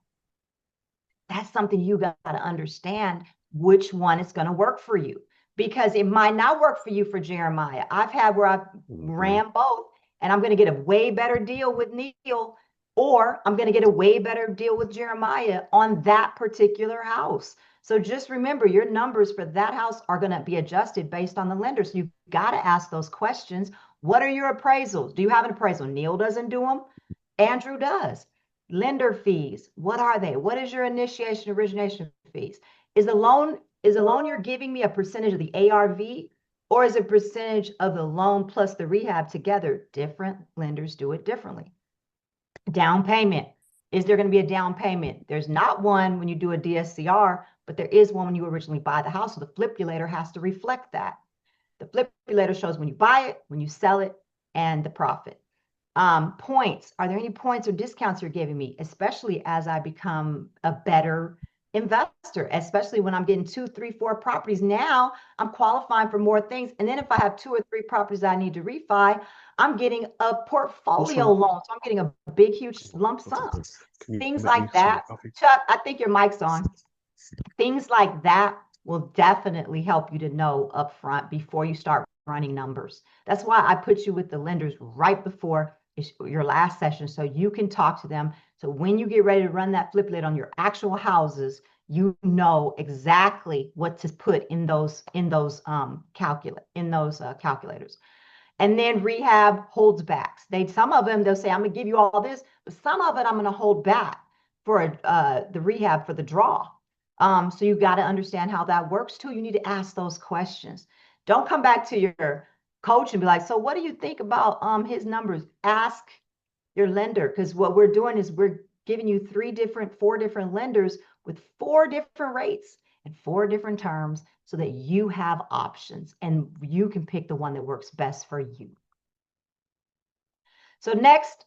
That's something you got to understand which one is going to work for you, because it might not work for you for Jeremiah. I've had where I've ran both, and I'm going to get a way better deal with Neil, or I'm going to get a way better deal with Jeremiah on that particular house. So just remember, your numbers for that house are going to be adjusted based on the lender. So you've got to ask those questions. What are your appraisals? Do you have an appraisal? Neil doesn't do them. Andrew does. Lender fees, what are they? What is your initiation origination fees? Is the loan you're giving me a percentage of the ARV, or is it a percentage of the loan plus the rehab together? Different lenders do it differently. Down payment. Is there going to be a down payment? There's not one when you do a DSCR, but there is one when you originally buy the house. So the Flipulator has to reflect that. The Flipulator shows when you buy it, when you sell it, and the profit. Points. Are there any points or discounts you're giving me, especially as I become a better investor, especially when I'm getting 2, 3, 4 properties? Now I'm qualifying for more things. And then if I have 2 or 3 properties I need to refi, I'm getting a portfolio loan. So I'm getting a big, huge lump sum. Things like that. Chuck, I think your mic's on. Things like that will definitely help you to know upfront before you start running numbers. That's why I put you with the lenders right before your last session, so you can talk to them. So when you get ready to run that Flipulator on your actual houses, you know exactly what to put in those calculators. And then rehab holds backs. Some of them, they'll say, I'm gonna give you all this, but some of it I'm gonna hold back for the rehab for the draw. So you've got to understand how that works too. You need to ask those questions. Don't come back to your coach and be like, so what do you think about his numbers? Ask your lender, because what we're doing is we're giving you 4 different lenders with 4 different rates and 4 different terms so that you have options and you can pick the one that works best for you. So next,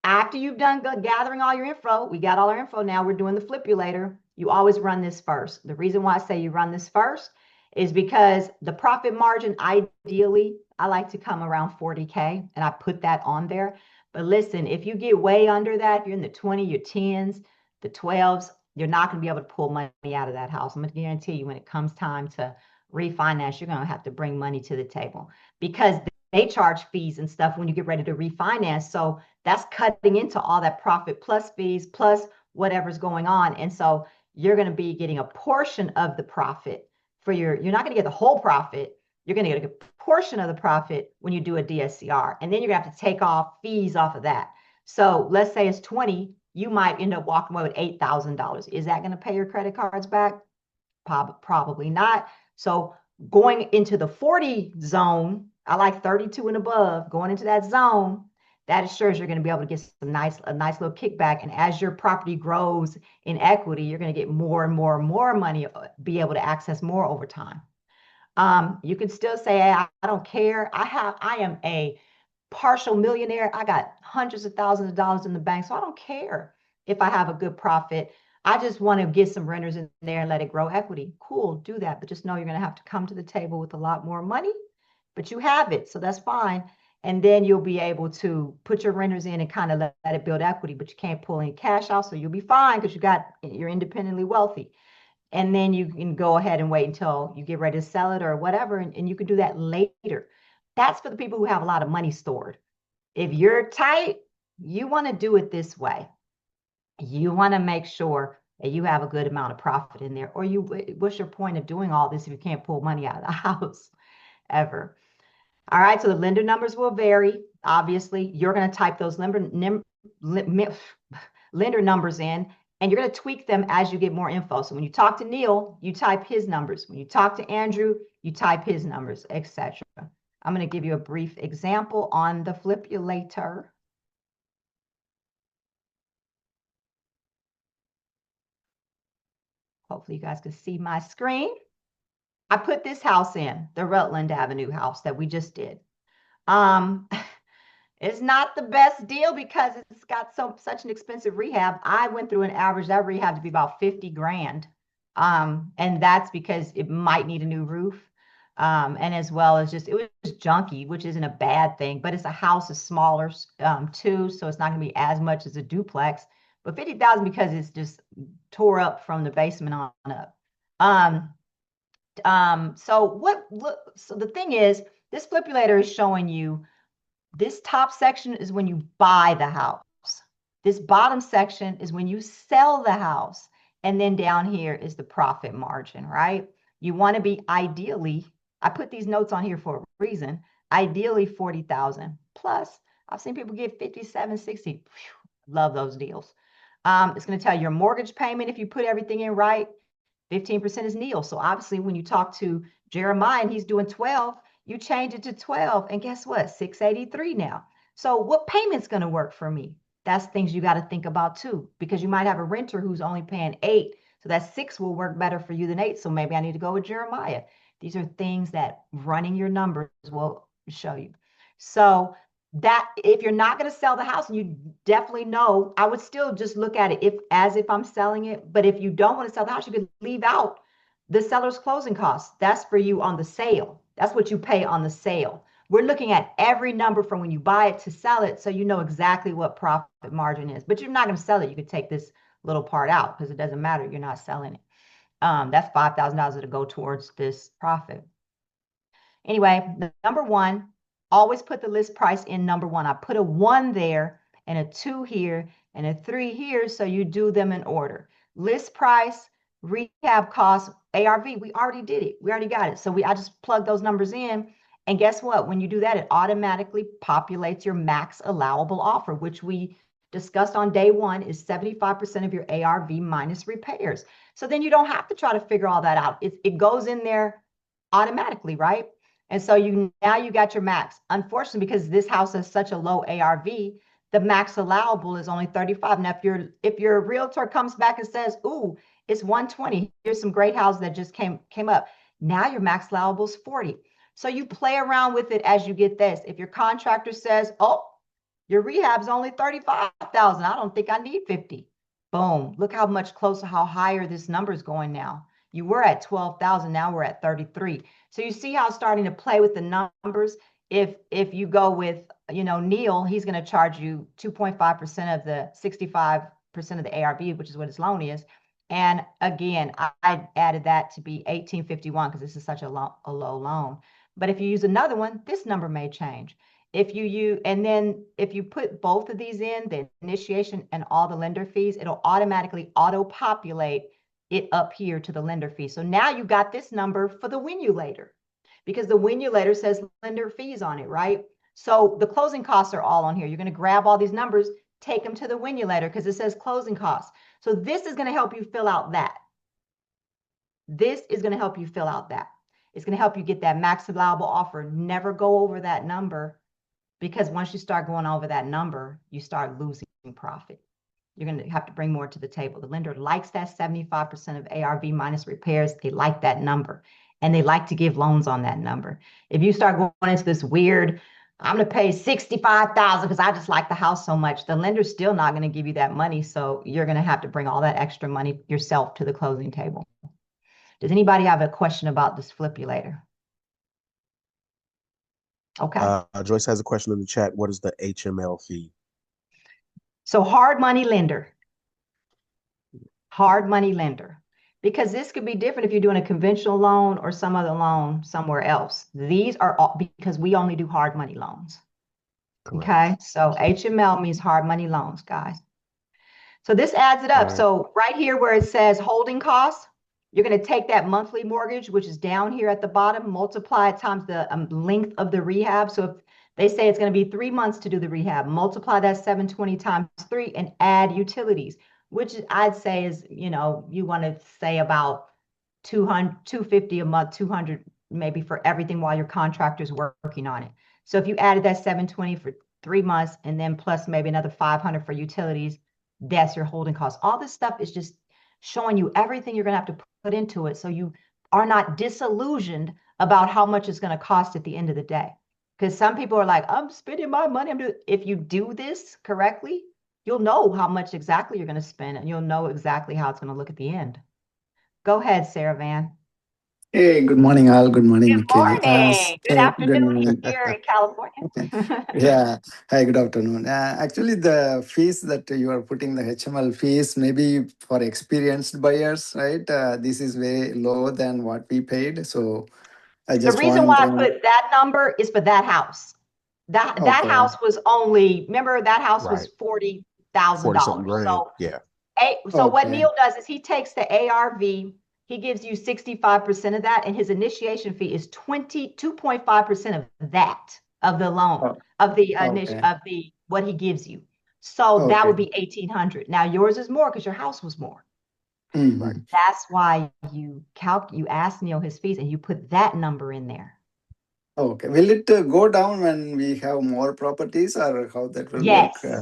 after you've done gathering all your info, we got all our info now, we're doing the flipulator. You always run this first. The reason why I say you run this first is because the profit margin, ideally, I like to come around 40K, and I put that on there. But listen, if you get way under that, if you're in the 20, your 10s, the 12s, you're not going to be able to pull money out of that house. I'm going to guarantee you when it comes time to refinance, you're going to have to bring money to the table because they charge fees and stuff when you get ready to refinance. So that's cutting into all that profit plus fees plus whatever's going on. And so you're going to be getting a portion of the profit for you're not going to get the whole profit. You're going to get a portion of the profit when you do a DSCR. And then you're going to have to take off fees off of that. So let's say it's 20, you might end up walking away with $8,000. Is that going to pay your credit cards back? Probably not. So going into the 40 zone, I like 32 and above, going into that zone, that assures you're going to be able to get a nice little kickback. And as your property grows in equity, you're going to get more and more and more money, be able to access more over time. You can still say, hey, I don't care. I am a partial millionaire. I got hundreds of thousands of dollars in the bank, so I don't care if I have a good profit. I just want to get some renters in there and let it grow equity. Cool, do that. But just know you're going to have to come to the table with a lot more money, but you have it, so that's fine. And then you'll be able to put your renters in and kind of let it build equity, but you can't pull any cash out, so you'll be fine because you're independently wealthy. And then you can go ahead and wait until you get ready to sell it or whatever, and you can do that later. That's for the people who have a lot of money stored. If you're tight, you want to do it this way. You want to make sure that you have a good amount of profit in there, or what's your point of doing all this if you can't pull money out of the house ever? All right, so the lender numbers will vary. Obviously, you're going to type those lender numbers in, and you're going to tweak them as you get more info. So when you talk to Neil, you type his numbers. When you talk to Andrew, you type his numbers, etc. I'm going to give you a brief example on the flipulator. Hopefully you guys can see my screen. I put this house in, the Rutland Avenue house that we just did. It's not the best deal because it's got such an expensive rehab. I went through an average, that rehab to be about 50 grand. And that's because it might need a new roof. And as well as it was just junky, which isn't a bad thing, but it's a house is smaller too, so it's not going to be as much as a duplex. But 50,000 because it's just tore up from the basement on up. So the thing is, this flipulator is showing you this top section is when you buy the house. This bottom section is when you sell the house. And then down here is the profit margin, right? You want to be ideally, I put these notes on here for a reason, ideally 40,000 plus. I've seen people get 57, 60. Whew, love those deals. It's going to tell you your mortgage payment if you put everything in right. 15% is Neil. So obviously when you talk to Jeremiah and he's doing 12, you change it to 12 and guess what? 683 now. So what payment's going to work for me? That's things you got to think about too, because you might have a renter who's only paying 8. So that 6 will work better for you than 8. So maybe I need to go with Jeremiah. These are things that running your numbers will show you. So that if you're not going to sell the house, and you definitely know, I would still just look at it as if I'm selling it. But if you don't want to sell the house, you could leave out the seller's closing costs. That's for you on the sale. That's what you pay on the sale. We're looking at every number from when you buy it to sell it, so you know exactly what profit margin is. But you're not going to sell it. You could take this little part out because it doesn't matter. You're not selling it. That's $5,000 to go towards this profit. Anyway, the number one, always put the list price in number one. I put a 1 there and a 2 here and a 3 here, so you do them in order. List price, rehab cost, ARV, we already did it. We already got it. So I just plug those numbers in. And guess what? When you do that, it automatically populates your max allowable offer, which we discussed on day one is 75% of your ARV minus repairs. So then you don't have to try to figure all that out. It goes in there automatically, right? And so now you got your max. Unfortunately, because this house has such a low ARV, the max allowable is only 35. Now, if your realtor comes back and says, ooh, it's 120, here's some great houses that just came up. Now your max allowable is 40. So you play around with it as you get this. If your contractor says, oh, your rehab's only 35,000, I don't think I need 50. Boom. Look how much closer, how higher this number is going now. You were at 12,000, now we're at 33. So you see how it's starting to play with the numbers. If you go with, Neil, he's going to charge you 2.5% of the 65% of the ARV, which is what his loan is. And again, I added that to be 1851 because this is such a low loan. But if you use another one, this number may change. If you put both of these in, the initiation and all the lender fees, it'll automatically auto-populate it up here to the lender fee. So now you got this number for the Winulator, because the Winulator says lender fees on it, right? So the closing costs are all on here. You're going to grab all these numbers, take them to the Winulator because it says closing costs. So this is going to help you fill out that. This is going to help you fill out that. It's going to help you get that max allowable offer. Never go over that number, because once you start going over that number, you start losing profit. You're going to have to bring more to the table. The lender likes that 75% of ARV minus repairs. They like that number, and they like to give loans on that number. If you start going into this weird, I'm going to pay 65,000 because I just like the house so much, the lender's still not going to give you that money. So you're going to have to bring all that extra money yourself to the closing table. Does anybody have a question about this Flipulator? Okay. Joyce has a question in the chat. What is the HML fee? So hard money lender, because this could be different if you're doing a conventional loan or some other loan somewhere else. These are all because we only do hard money loans. Correct. Okay. So HML means hard money loans, guys. So this adds it up. Right. So right here where it says holding costs, you're going to take that monthly mortgage, which is down here at the bottom, multiply it times the length of the rehab. So if they say it's going to be 3 months to do the rehab, multiply that 720 times 3 and add utilities, which I'd say is, you want to say about 200, 250 a month, 200 maybe for everything while your contractor's working on it. So if you added that 720 for 3 months and then plus maybe another 500 for utilities, that's your holding cost. All this stuff is just showing you everything you're going to have to put into it, so you are not disillusioned about how much it's going to cost at the end of the day. Because some people are like, I'm spending my money. If you do this correctly, you'll know how much exactly you're going to spend, and you'll know exactly how it's going to look at the end. Go ahead, Sarah Van. Hey, good morning, all. Good morning, Good Myckelle. morning. Good afternoon morning. here in California. Yeah. Hi, good afternoon. Actually, the fees that you are putting, the HML fees, maybe for experienced buyers, right? This is way lower than what we paid. So I The just reason why I want put that number is for that house. That house was only, remember, that house was $40,000. So yeah. So what Neil does is he takes the ARV, he gives you 65% of that, and his initiation fee is 2.5% of that, of the loan, of the what he gives you. So that would be 1,800. Now yours is more because your house was more. Mm-hmm. That's why you ask Neil his fees and you put that number in there. Okay. Will it go down when we have more properties, or how that will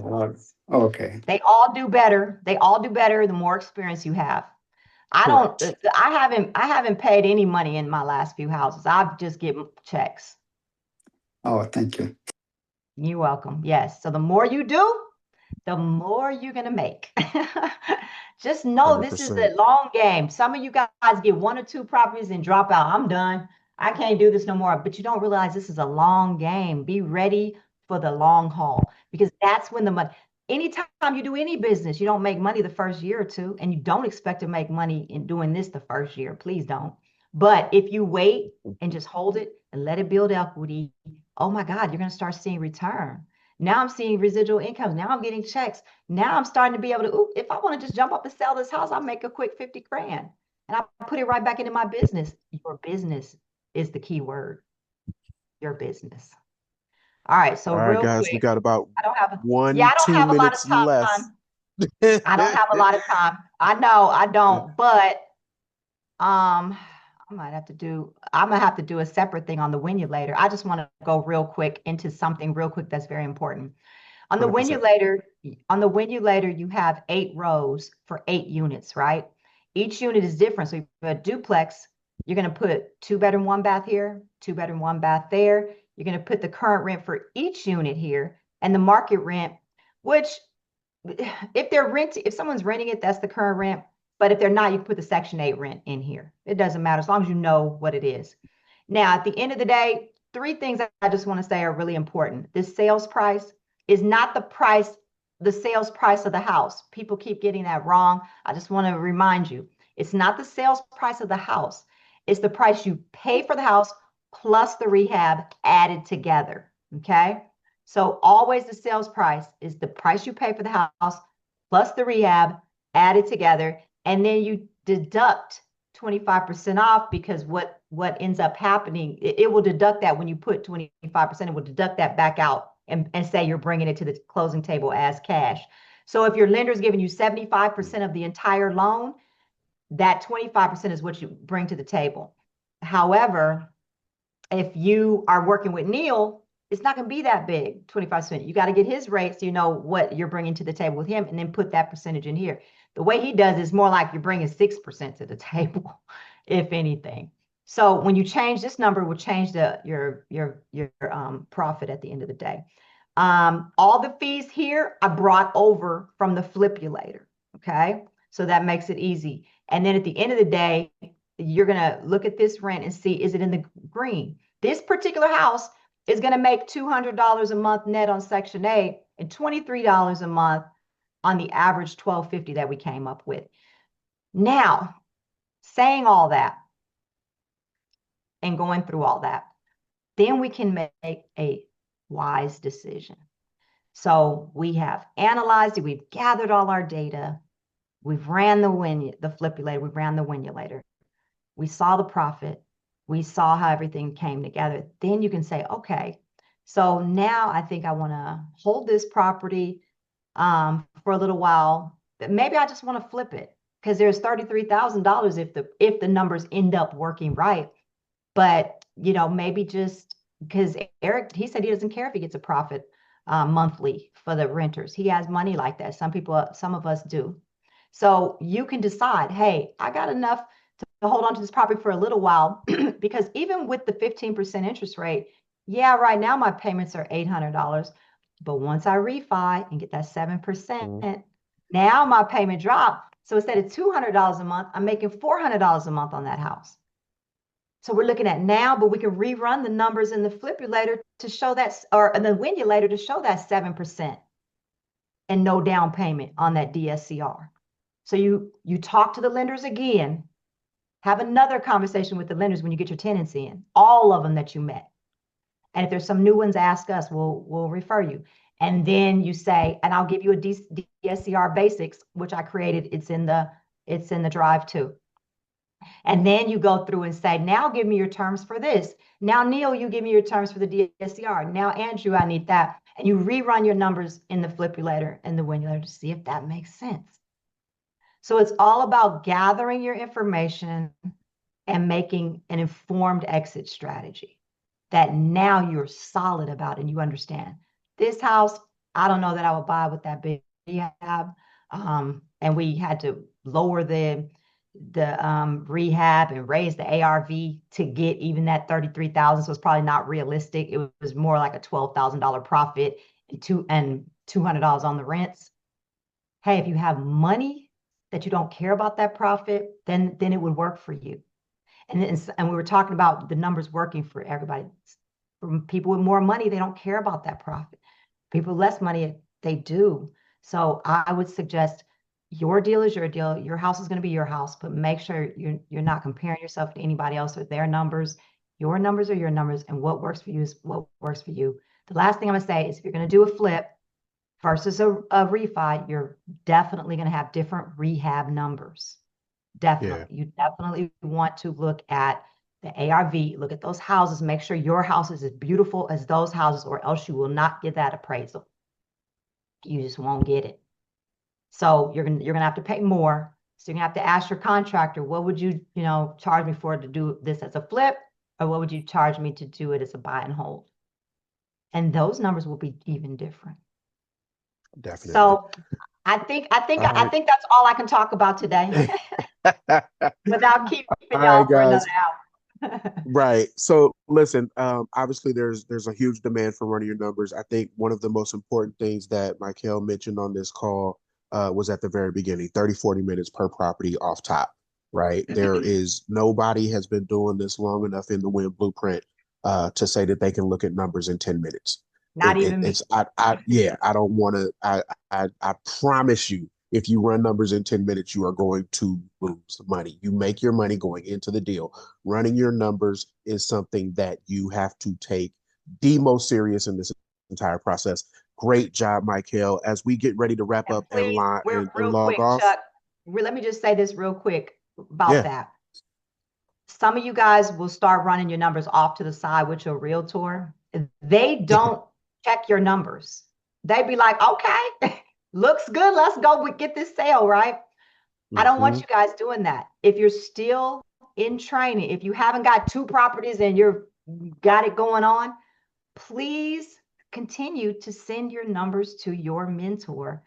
work? Okay. They all do better. The more experience you have. I haven't paid any money in my last few houses. I've just given checks. Oh, thank you. You're welcome. Yes. So the more you do, the more you're going to make. Just know 100%. This is a long game. Some of you guys get 1 or 2 properties and drop out. I'm done. I can't do this no more. But you don't realize this is a long game. Be ready for the long haul, because that's when the money. Anytime you do any business, you don't make money the first year or 2, and you don't expect to make money in doing this the first year. Please don't. But if you wait and just hold it and let it build equity, oh my God, you're going to start seeing return. Now I'm seeing residual incomes. Now I'm getting checks. Now I'm starting to be able to, if I want to just jump up and sell this house, I'll make a quick 50 grand and I put it right back into my business. Your business is the key word. Your business. All right. So real guys, quick, we got about I don't have 2 minutes left. I don't have a lot of time. I know I don't, but I'm gonna have to do a separate thing on the Winulator. I just want to go real quick into something real quick that's very important. On the 100%. Winulator, you have 8 rows for 8 units, right? Each unit is different. So if you have a duplex, you're going to put 2-bedroom, 1-bath here, 2-bedroom, 1-bath there. You're going to put the current rent for each unit here and the market rent, which if someone's renting it, that's the current rent. But if they're not, you can put the Section 8 rent in here. It doesn't matter as long as you know what it is. Now, at the end of the day, 3 things I just want to say are really important. This sales price is not the sales price of the house. People keep getting that wrong. I just want to remind you, it's not the sales price of the house. It's the price you pay for the house plus the rehab added together. Okay. So always the sales price is the price you pay for the house plus the rehab added together. And then you deduct 25% off because what ends up happening, it will deduct that when you put 25%, it will deduct that back out and say you're bringing it to the closing table as cash. So if your lender is giving you 75% of the entire loan, that 25% is what you bring to the table. However, if you are working with Neil, it's not going to be that big, 25%. You got to get his rate so you know what you're bringing to the table with him and then put that percentage in here. The way he does is more like you're bringing 6% to the table, if anything. So when you change this number, will change your profit at the end of the day. All the fees here I brought over from the Flipulator, okay? So that makes it easy. And then at the end of the day, you're going to look at this rent and see, is it in the green? This particular house is going to make $200 a month net on Section 8 and $23 a month on the average $1,250 that we came up with. Now, saying all that and going through all that, then we can make a wise decision. So we have analyzed it. We've gathered all our data. We've ran the Flipulator. We ran the Winulator. We saw the profit. We saw how everything came together. Then you can say, okay, so now I think I want to hold this property for a little while. Maybe I just want to flip it because there's $33,000 if the numbers end up working right. But, maybe just because Eric, he said he doesn't care if he gets a profit monthly for the renters. He has money like that. Some of us do. So you can decide, hey, I got enough to hold on to this property for a little while because even with the 15% interest rate, yeah, right now my payments are $800. But once I refi and get that 7%, now my payment dropped. So instead of $200 a month, I'm making $400 a month on that house. So we're looking at now, but we can rerun the numbers in the Flipulator to show that, or in the Winulator to show that 7% and no down payment on that DSCR. So you talk to the lenders again, have another conversation with the lenders when you get your tenancy in, all of them that you met. And if there's some new ones, ask us, we'll refer you. And then you say, and I'll give you a DSCR basics, which I created. It's in the drive too. And then you go through and say, now give me your terms for this. Now, Neil, you give me your terms for the DSCR. Now, Andrew, I need that. And you rerun your numbers in the Flipulator and the Winulator to see if that makes sense. So it's all about gathering your information and making an informed exit strategy that now you're solid about and you understand. This house, I don't know that I would buy with that big rehab. And we had to lower the rehab and raise the ARV to get even that 33,000. So it's probably not realistic. It was more like a $12,000 profit and $200 on the rents. Hey, if you have money that you don't care about that profit, then it would work for you. And we were talking about the numbers working for everybody. For people with more money, they don't care about that profit. People with less money, they do. So I would suggest your deal is your deal. Your house is going to be your house, but make sure you're not comparing yourself to anybody else or their numbers. Your numbers are your numbers, and what works for you is what works for you. The last thing I'm going to say is if you're going to do a flip versus a refi, you're definitely going to have different rehab numbers. Definitely. Yeah. You definitely want to look at the ARV, look at those houses, make sure your house is as beautiful as those houses, or else you will not get that appraisal. You just won't get it. So you're gonna have to pay more. So you're gonna have to ask your contractor, what would you charge me for to do this as a flip, or what would you charge me to do it as a buy and hold? And those numbers will be even different. Definitely. So I think All think that's all I can talk about today right. without keeping All y'all right, for another guys. hour. Right. So listen, obviously there's a huge demand for running your numbers. I think one of the most important things that Myckelle mentioned on this call was at the very beginning, 30, 40 minutes per property off top, right? There is nobody has been doing this long enough in the Win Blueprint to say that they can look at numbers in 10 minutes. Not even me. It's yeah, I don't want to I promise you if you run numbers in 10 minutes, you are going to lose money. You make your money going into the deal. Running your numbers is something that you have to take the most serious in this entire process. Great job, Myckelle. As we get ready to wrap And up and please, we're and real log quick, off. Chuck. Let me just say this real quick about Yeah. that. Some of you guys will start running your numbers off to the side with your realtor. They don't check your numbers. They be like, okay, looks good. Let's go get this sale, right? I don't want Mhm. you guys doing that. If you're still in training, if you haven't got 2 properties and you're got it going on, please continue to send your numbers to your mentor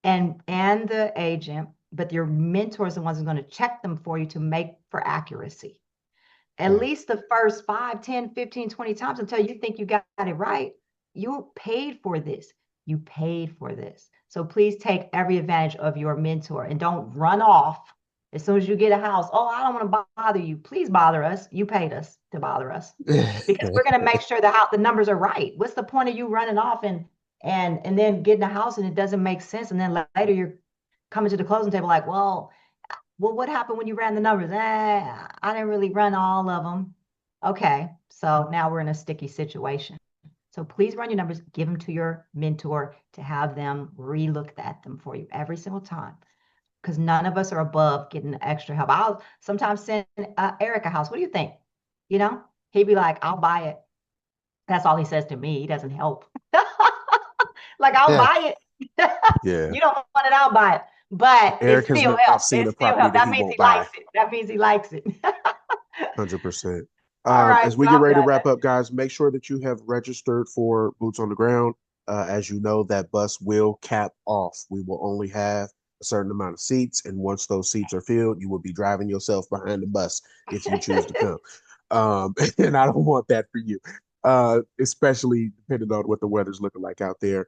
and the agent, but your mentor is the ones who's going to check them for you to make for accuracy. At Yeah. least the first 5, 10, 15, 20 times until you think you got it right. You paid for this. You paid for this. So please take every advantage of your mentor and don't run off as soon as you get a house. Oh, I don't want to bother you. Please bother us. You paid us to bother us because we're going to make sure the numbers are right. What's the point of you running off and then getting a house and it doesn't make sense? And then later you're coming to the closing table like, well, what happened when you ran the numbers? I didn't really run all of them. Okay, so now we're in a sticky situation. So please run your numbers, give them to your mentor to have them relook at them for you every single time. Because none of us are above getting extra help. I'll sometimes send Eric a house. What do you think? You know, he'd be like, I'll buy it. That's all he says to me. He doesn't help. Like, I'll Yeah. buy it. Yeah. You don't want it, I'll buy it. But it Eric has still not helps. seen It a still property helps. that That he means won't he buy. likes it. That means he likes it. 100%. All right, As we so get I'm ready to done. wrap up, guys, make sure that you have registered for Boots on the Ground. As you know, that bus will cap off. We will only have a certain amount of seats, and once those seats are filled, you will be driving yourself behind the bus if you choose to come. And I don't want that for you, especially depending on what the weather's looking like out there.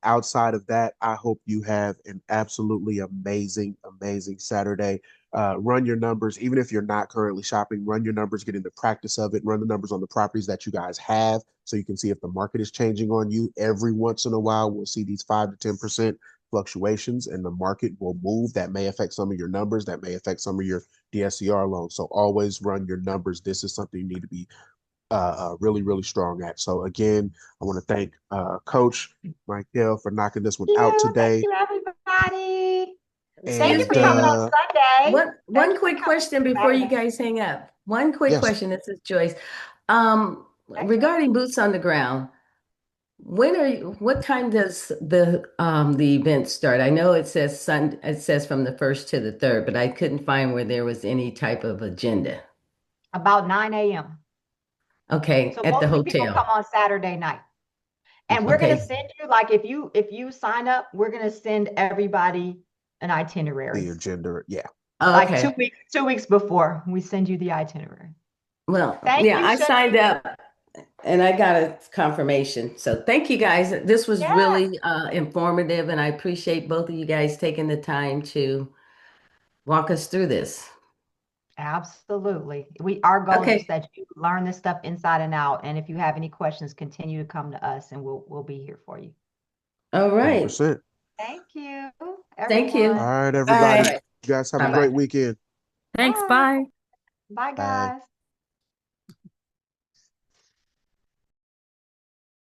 Outside of that, I hope you have an absolutely amazing, amazing Saturday. Run your numbers, even if you're not currently shopping, run your numbers, get into practice of it, run the numbers on the properties that you guys have so you can see if the market is changing on you. Every once in a while, we'll see these 5 to 10% fluctuations and the market will move. That may affect some of your numbers, that may affect some of your DSCR loans. So always run your numbers. This is something you need to be really, really strong at. So again, I want to thank Coach Myckelle for knocking this one out Thank today. you, everybody. Thank you Excuse And for coming me. on Sunday. One Thank you for quick coming question before you Saturday. guys hang up. One quick yes, question. This is Joyce. Um, Okay. Regarding boots on the ground, what time does the event start? I know it says from the first to the third, but I couldn't find where there was any type of agenda. About 9 a.m. Okay, So at the most of the people hotel. come on Saturday night. And we're mhm, gonna Okay. send you, like if you sign up, we're gonna send everybody an the itinerary. agenda. Yeah. Oh, Like okay. 2 weeks before we send you the itinerary. Well, Thank yeah, you, I signed Shanice. up and I got a confirmation. So thank you guys. This was Yeah, really informative, and I appreciate both of you guys taking the time to walk us through this. absolutely. Our goal is Okay. that you learn this stuff inside and out. And if you have any questions, continue to come to us and we'll be here for you. All right. 100%. Thank you, Thank All you. everyone. right, All everybody. right. You guys have a Bye-bye. great weekend. Thanks. Bye. Bye. Bye, Bye. guys.